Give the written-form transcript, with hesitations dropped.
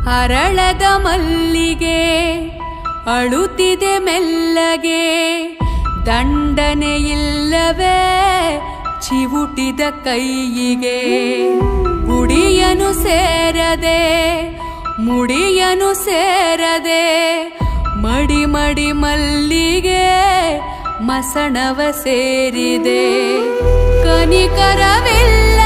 ಹರಳದ ಮಲ್ಲಿಗೆ ಅಳುತ್ತಿದೆ ಮೆಲ್ಲಗೆ, ದಂಡನೆಯಿಲ್ಲವೇ ಚಿವುಟಿದ ಕೈಯಿಗೆ. ಗುಡಿಯನು ಸೇರದೆ ಮುಡಿಯನು ಸೇರದೆ, ಮಡಿ ಮಡಿ ಮಲ್ಲಿಗೆ ಮಸಣವ ಸೇರಿದೆ. ಕನಿಕರವಿಲ್ಲ